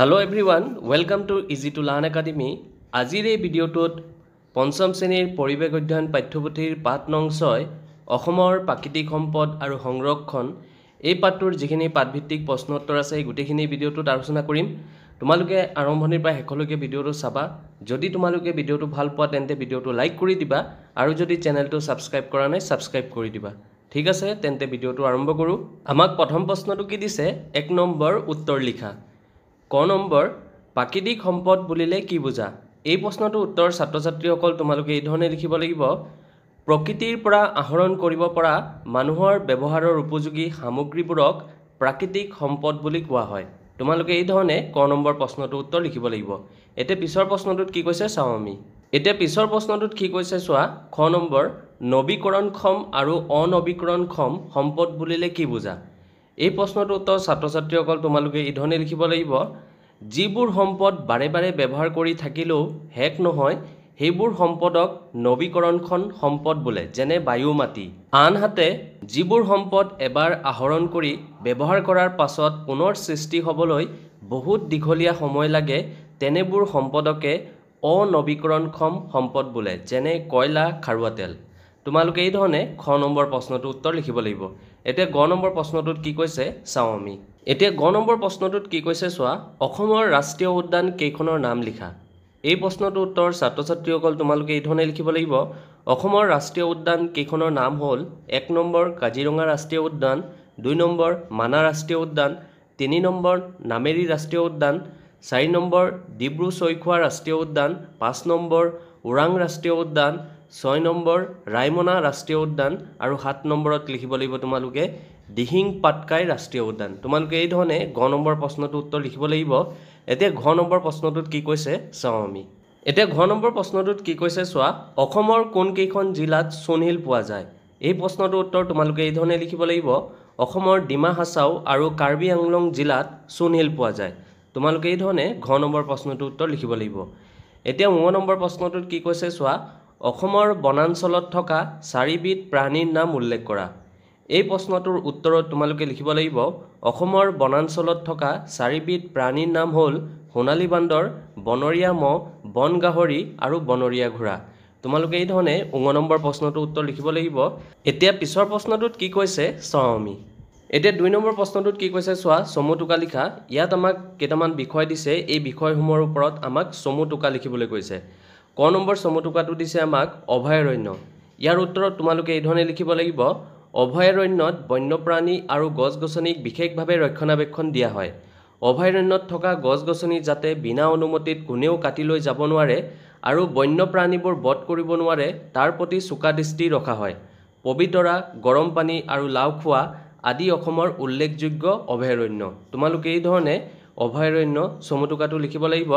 Hello everyone, welcome to Easy to Learn Academy. আজিৰ এই ভিডিঅ'টোত পঞ্চম শ্ৰেণীৰ পৰিৱেশ অধ্যয়ন পাঠ্যপুথিৰ পাঠ নং 6 অসমৰ প্ৰাকৃতিক সম্পদ আৰু সংৰক্ষণ এই পাঠটোৰ যিখিনি পাঠভিত্তিক প্ৰশ্নোত্তৰ আছে এই গোটেইখিনি ভিডিঅ'টোত আলোচনা কৰিম। তোমালোকে আৰম্ভণিৰ পৰা শেষলৈকে ভিডিঅ'টো চাবা। যদি তোমালোকে ভিডিঅ'টো ভাল পোৱা তেন্তে ভিডিঅ'টো লাইক কৰি দিবা আৰু যদি চেনেলটো সাবস্ক্ৰাইব কৰা নাই সাবস্ক্ৰাইব কৰি দিবা। ঠিক আছে, তেন্তে ভিডিঅ'টো আৰম্ভ কৰো। আমাক প্ৰথম প্ৰশ্নটো কি দিছে? 1 নম্বৰ উত্তৰ লিখা। ক নম্বৰ প্ৰাকৃতিক সম্পদ বুলিলে কি বুজা? এই প্ৰশ্নটোৰ উত্তৰ ছাত্ৰ-ছাত্ৰীসকল তোমালোকে এই ধৰণে লিখিব লাগিব। প্ৰকৃতিৰ পৰা আহৰণ কৰিব পৰা মানুহৰ ব্যৱহাৰৰ উপযোগী সামগ্ৰীবোৰক প্ৰাকৃতিক সম্পদ বুলি কোৱা হয়। তোমালোকে এই ধৰণে ক নম্বৰ প্ৰশ্নটোৰ উত্তৰ লিখিব লাগিব। এতিয়া পিছৰ প্ৰশ্নটোত কি কৈছে চাওঁ আমি। এতিয়া পিছৰ প্ৰশ্নটোত কি কৈছে চোৱা। খ নম্বৰ নৱীকৰণক্ষম আৰু অনৱীকৰণক্ষম সম্পদ বুলিলে কি বুজা? এই প্ৰশ্নটোৰ উত্তৰ ছাত্ৰ-ছাত্ৰীসকল তোমালোকে এই ধৰণে লিখিব লাগিব। যিবোৰ সম্পদ বাৰে বাৰে ব্যৱহাৰ কৰি থাকিলেও শেষ নহয় সেইবোৰ সম্পদক নৱীকৰণক্ষম সম্পদ বোলে, যেনে বায়ু, মাটি। আনহাতে যিবোৰ সম্পদ এবাৰ আহৰণ কৰি ব্যৱহাৰ কৰাৰ পাছত পুনৰ সৃষ্টি হ'বলৈ বহুত দীঘলীয়া সময় লাগে তেনেবোৰ সম্পদকে অনৱীকৰণক্ষম সম্পদ বোলে, যেনে কয়লা, খাৰুৱা তেল। তোমালোকে এই ধৰণে খ নম্বৰ প্ৰশ্নটোৰ উত্তৰ লিখিব লাগিব। এতিয়া গ নম্বৰ প্ৰশ্নটোত কি কৈছে চাওঁ আমি। এতিয়া গ নম্বৰ প্ৰশ্নটোত কি কৈছে চোৱা। অসমৰ ৰাষ্ট্ৰীয় উদ্যান কেইখনৰ নাম লিখা? এই প্ৰশ্নটোৰ উত্তৰ ছাত্ৰ-ছাত্ৰীসকল তোমালোকে এই ধৰণে লিখিব লাগিব। অসমৰ ৰাষ্ট্ৰীয় উদ্যান কেইখনৰ নাম হ'ল 1 নম্বৰ কাজিৰঙা ৰাষ্ট্ৰীয় উদ্যান, 2 নম্বৰ মানাহ ৰাষ্ট্ৰীয় উদ্যান, 3 নম্বৰ নামেৰি ৰাষ্ট্ৰীয় উদ্যান, 4 নম্বৰ ডিব্ৰু-ছৈখোৱা ৰাষ্ট্ৰীয় উদ্যান, 5 নম্বৰ ওৰাং ৰাষ্ট্ৰীয় উদ্যান, 6 নম্বৰ ৰায়মনা ৰাষ্ট্ৰীয় উদ্যান আৰু 7 নম্বৰত লিখিব লাগিব তোমালোকে দিহিং পাটকাই ৰাষ্ট্ৰীয় উদ্যান। তোমালোকে এই ধৰণে গ নম্বৰ প্ৰশ্নটোৰ উত্তৰ লিখিব লাগিব। এতিয়া ঘ নম্বৰ প্ৰশ্নটোত কি কৈছে চাওঁ আমি। এতিয়া ঘ নম্বৰ প্ৰশ্নটোত কি কৈছে চোৱা। অসমৰ কোনকেইখন জিলাত চূণশিল পোৱা যায়? এই প্ৰশ্নটোৰ উত্তৰ তোমালোকে এই ধৰণে লিখিব লাগিব। অসমৰ ডিমা হাছাও আৰু কাৰ্বি আংলং জিলাত চূণশিল পোৱা যায়। তোমালোকে এই ধৰণে ঘ নম্বৰ প্ৰশ্নটোৰ উত্তৰ লিখিব লাগিব। এতিয়া ঙ নম্বৰ প্ৰশ্নটোত কি কৈছে চোৱা। অসমৰ বনাঞ্চলত থকা 4বিধ প্ৰাণীৰ নাম উল্লেখ কৰা। এই প্ৰশ্নটোৰ উত্তৰত তোমালোকে লিখিব লাগিব। অসমৰ বনাঞ্চলত থকা 4বিধ প্ৰাণীৰ নাম হ'ল সোণালী বান্দৰ, বনৰীয়া মহ, বন গাহৰি আৰু বনৰীয়া ঘোঁৰা। তোমালোকে এই ধৰণে ঙ নম্বৰ প্ৰশ্নটোৰ উত্তৰ লিখিব লাগিব। এতিয়া পিছৰ প্ৰশ্নটোত কি কৈছে চাওঁ আমি। এতিয়া 2 নম্বৰ প্ৰশ্নটোত কি কৈছে চোৱা। চমু টোকা লিখা। ইয়াত আমাক কেইটামান বিষয় দিছে, এই বিষয়সমূহৰ ওপৰত আমাক চমু টোকা লিখিবলৈ কৈছে। ক নম্বৰ চমু টোকাটো দিছে আমাক অভয়াৰণ্য। ইয়াৰ উত্তৰত তোমালোকে এই ধৰণে লিখিব লাগিব। অভয়াৰণ্যত বন্যপ্ৰাণী আৰু গছ-গছনিক বিশেষভাৱে ৰক্ষণাবেক্ষণ দিয়া হয়। অভয়াৰণ্যত থকা গছ-গছনি যাতে বিনা অনুমতিত কোনেও কাটি লৈ যাব নোৱাৰে আৰু বন্যপ্ৰাণীবোৰ বধ কৰিব নোৱাৰে তাৰ প্ৰতি চোকা দৃষ্টি ৰখা হয়। পবিতৰা, গৰম পানী আৰু লাওখোৱা আদি অসমৰ উল্লেখযোগ্য অভয়াৰণ্য। তোমালোকে এই ধৰণে অভয়াৰণ্য চমু টোকাটো লিখিব লাগিব।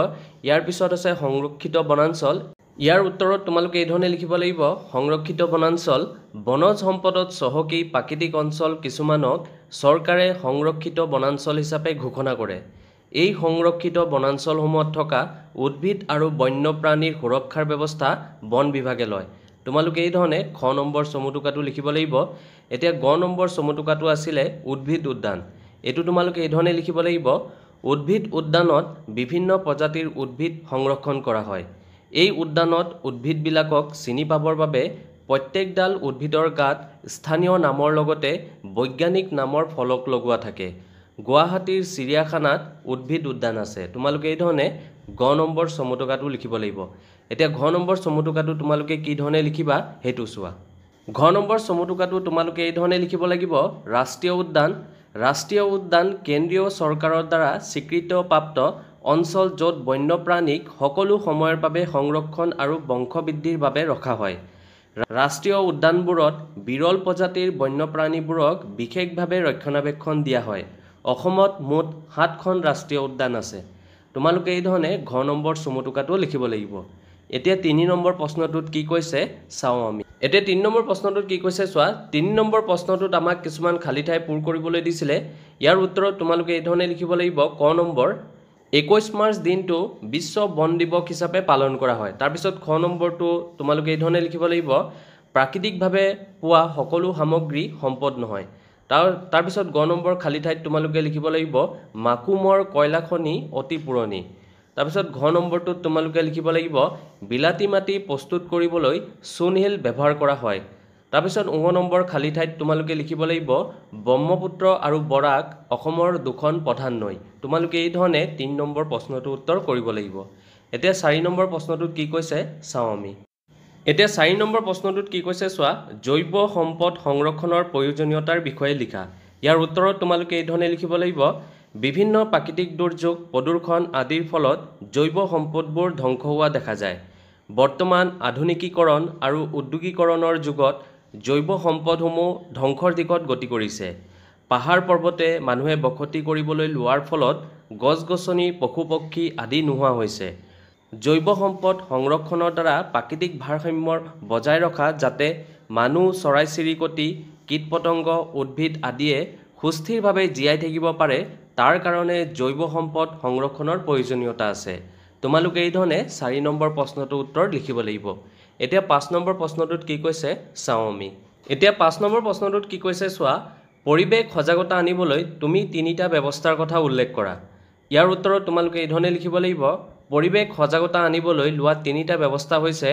ইয়াৰ পিছত আছে সংৰক্ষিত বনাঞ্চল। ইয়াৰ উত্তৰত তোমালোকে এই ধৰণে লিখিব লাগিব। সংৰক্ষিত বনাঞ্চল বনজ সম্পদত চহকী প্ৰাকৃতিক অঞ্চল কিছুমানক চৰকাৰে সংৰক্ষিত বনাঞ্চল হিচাপে ঘোষণা কৰে। এই সংৰক্ষিত বনাঞ্চলসমূহত থকা উদ্ভিদ আৰু বন্যপ্ৰাণীৰ সুৰক্ষাৰ ব্যৱস্থা বন বিভাগে লয়। তোমালোকে এই ধৰণে খ নম্বৰ চমু টোকাটো লিখিব লাগিব। এতিয়া গ নম্বৰ চমু টোকাটো আছিলে উদ্ভিদ উদ্যান। এইটো তোমালোকে এই ধৰণে লিখিব লাগিব। উদ্ভিদ উদ্যানত বিভিন্ন প্ৰজাতিৰ উদ্ভিদ সংৰক্ষণ কৰা হয়। এই উদ্যানত উদ্ভিদবিলাকক চিনি পাবৰ বাবে প্ৰত্যেকডাল উদ্ভিদৰ গাত স্থানীয় নামৰ লগতে বৈজ্ঞানিক নামৰ ফলক লগোৱা থাকে। গুৱাহাটীৰ চিৰিয়াখানাত উদ্ভিদ উদ্যান আছে। তোমালোকে এই ধৰণে গ নম্বৰ চমু টোকাটো লিখিব লাগিব। এতিয়া ঘ নম্বৰ চমু টোকাটো তোমালোকে কি ধৰণে লিখিবা সেইটো চোৱা। ঘ নম্বৰ চমু টোকাটো তোমালোকে এই ধৰণে লিখিব লাগিব। ৰাষ্ট্ৰীয় উদ্যান। ৰাষ্ট্ৰীয় উদ্যান কেন্দ্ৰীয় চৰকাৰৰ দ্বাৰা স্বীকৃতিপ্ৰাপ্ত অঞ্চল য'ত বন্যপ্ৰাণীক সকলো সময়ৰ বাবে সংৰক্ষণ আৰু বংশবৃদ্ধিৰ বাবে ৰখা হয়। ৰাষ্ট্ৰীয় উদ্যানবোৰত বিৰল প্ৰজাতিৰ বন্যপ্ৰাণীবোৰক বিশেষভাৱে ৰক্ষণাবেক্ষণ দিয়া হয়। অসমত মুঠ 7খন ৰাষ্ট্ৰীয় উদ্যান আছে। তোমালোকে এই ধৰণে ঘ নম্বৰ চমু টোকাটো লিখিব লাগিব। এতিয়া 3 নম্বৰ প্ৰশ্নটোত কি কৈছে চাওঁ আমি। এতিয়া 3 নম্বৰ প্ৰশ্নটোত কি কৈছে চোৱা। 3 নম্বৰ প্ৰশ্নটোত আমাক কিছুমান খালী ঠাই পূৰ কৰিবলৈ দিছিলে। ইয়াৰ উত্তৰত তোমালোকে এই ধৰণে লিখিব লাগিব। ক নম্বৰ 21 মাৰ্চ দিনটো বিশ্ব বন দিৱস হিচাপে পালন কৰা হয়। তাৰপিছত খ নম্বৰটো তোমালোকে এই ধৰণে লিখিব লাগিব। প্ৰাকৃতিকভাৱে পোৱা সকলো সামগ্ৰী সম্পদ নহয়। তাৰপিছত গ নম্বৰ খালী ঠাইত তোমালোকে লিখিব লাগিব মাকুমৰ কয়লা খনি অতি পুৰণি। তাৰপিছত ঘ নম্বৰটোত তোমালোকে লিখিব লাগিব বিলাতী মাটি প্ৰস্তুত কৰিবলৈ চূণশিল ব্যৱহাৰ কৰা হয়। তাৰপিছত ঙ নম্বৰ খালী ঠাইত তোমালোকে লিখিব লাগিব ব্ৰহ্মপুত্ৰ আৰু বৰাক অসমৰ দুখন প্ৰধান নৈ। তোমালোকে এই ধৰণে ৩ নম্বৰ প্ৰশ্নটোৰ উত্তৰ কৰিব লাগিব। এতিয়া ৪ নম্বৰ প্ৰশ্নটোত কি কৈছে চাওঁ আমি। এতিয়া ৪ নম্বৰ প্ৰশ্নটোত কি কৈছে চোৱা, জৈৱ সম্পদ সংৰক্ষণৰ প্ৰয়োজনীয়তাৰ বিষয়ে লিখা। ইয়াৰ উত্তৰত তোমালোকে এই ধৰণে লিখিব লাগিব বিভিন্ন প্ৰাকৃতিক দুৰ্যোগ প্ৰদূষণ আদিৰ ফলত জৈৱ সম্পদবোৰ ধ্বংস হোৱা দেখা যায়। বৰ্তমান আধুনিকীকৰণ আৰু উদ্যোগীকৰণৰ যুগত জৈৱ সম্পদসমূহ ধ্বংসৰ দিশত গতি কৰিছে। পাহাৰ পৰ্বতে মানুহে বসতি কৰিবলৈ লোৱাৰ ফলত গছ-গছনি পশু পক্ষী আদি নোহোৱা হৈছে। জৈৱ সম্পদ সংৰক্ষণৰ দ্বাৰা প্ৰাকৃতিক ভাৰসাম্য বজাই ৰখা যাতে মানুহ চৰাই চিৰিকটি কীট পতংগ উদ্ভিদ আদিয়ে সুস্থিৰভাৱে জীয়াই থাকিব পাৰে তাৰ কাৰণে জৈৱ সম্পদ সংৰক্ষণৰ প্ৰয়োজনীয়তা আছে। তোমালোকে এই ধৰণে ৪ নম্বৰ প্ৰশ্নটোৰ উত্তৰ লিখিব লাগিব। এতিয়া ৫ নম্বৰ প্ৰশ্নটোত কি কৈছে চাওঁ আমি। এতিয়া ৫ নম্বৰ প্ৰশ্নটোত কি কৈছে চোৱা, পৰিৱেশ সজাগতা আনিবলৈ তুমি ৩টা ব্যৱস্থাৰ কথা উল্লেখ কৰা। ইয়াৰ উত্তৰত তোমালোকে এই ধৰণে লিখিব লাগিব পৰিৱেশ সজাগতা আনিবলৈ লোৱা ৩টা ব্যৱস্থা হৈছে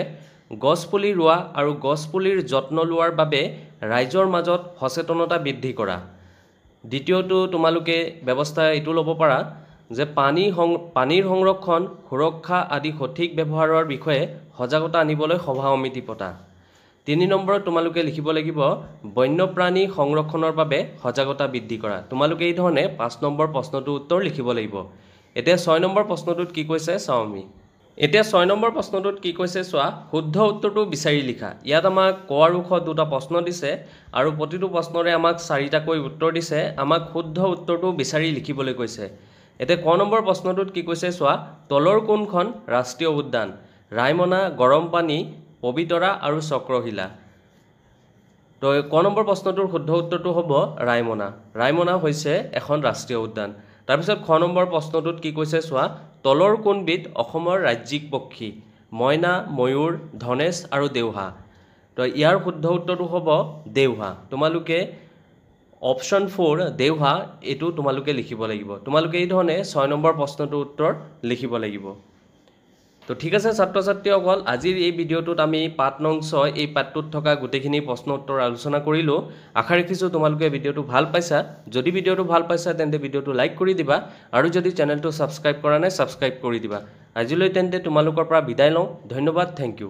গছপুলি ৰোৱা আৰু গছপুলিৰ যত্ন লোৱাৰ বাবে ৰাইজৰ মাজত সচেতনতা বৃদ্ধি কৰা। দ্বিতীয়টো তোমালোকে ব্যৱস্থা এইটো ল'ব পাৰা যে পানীৰ সংৰক্ষণ সুৰক্ষা আদি সঠিক ব্যৱহাৰৰ বিষয়ে সজাগতা আনিবলৈ সভা সমিতি পতা। ৩ নম্বৰত তোমালোকে লিখিব লাগিব বন্যপ্ৰাণী সংৰক্ষণৰ বাবে সজাগতা বৃদ্ধি কৰা। তোমালোকে এই ধৰণে ৫ নম্বৰ প্ৰশ্নটোৰ উত্তৰ লিখিব লাগিব। এতিয়া ৬ নম্বৰ প্ৰশ্নটোত কি কৈছে চাওঁ আমি। এতিয়া ৬ নম্বৰ প্ৰশ্নটোত কি কৈছে চোৱা, শুদ্ধ উত্তৰটো বিচাৰি লিখা। ইয়াত আমাক ক আৰু খ দুটা প্ৰশ্ন দিছে আৰু প্ৰতিটো প্ৰশ্নৰে আমাক ৪টাকৈ উত্তৰ দিছে। আমাক শুদ্ধ উত্তৰটো বিচাৰি লিখিবলৈ কৈছে। এতিয়া ক নম্বৰ প্ৰশ্নটোত কি কৈছে চোৱা, তলৰ কোনখন ৰাষ্ট্ৰীয় উদ্যান? ৰায়মনা, গৰমপানী, পবিতৰা আৰু চক্ৰশিলা। তো ক নম্বৰ প্ৰশ্নটোৰ শুদ্ধ উত্তৰটো হ'ব ৰায়মনা। ৰায়মনা হৈছে এখন ৰাষ্ট্ৰীয় উদ্যান। তাৰপিছত খ নম্বৰ প্ৰশ্নটোত কি কৈছে চোৱা, তলৰ কোনবিধ অসমৰ ৰাজ্যিক পক্ষী? মইনা, ময়ূৰ, ধনেশ আৰু দেওহা। তো ইয়াৰ শুদ্ধ উত্তৰটো হ'ব দেওহা। তোমালোকে অপশ্যন 4 দেওহা এইটো তোমালোকে লিখিব লাগিব। তোমালোকে এই ধৰণে ৬ নম্বৰ প্ৰশ্নটোৰ উত্তৰ লিখিব লাগিব। তো ঠিক আছে ছাত্ৰ ছাত্ৰীসকল, আজিৰ এই ভিডিঅ'টোত আমি পাঠ নং ৬ এই পাঠটোত থকা গোটেইখিনি প্ৰশ্ন উত্তৰ আলোচনা কৰিলোঁ। আশা ৰাখিছোঁ তোমালোকে ভিডিঅ'টো ভাল পাইছা। যদি ভিডিঅ'টো ভাল পাইছা তেন্তে ভিডিঅ'টো লাইক কৰি দিবা আৰু যদি চেনেলটো ছাবস্ক্ৰাইব কৰা নাই ছাবস্ক্ৰাইব কৰি দিবা। আজিলৈ তেন্তে তোমালোকৰ পৰা বিদায় লওঁ। ধন্যবাদ, থেংক ইউ।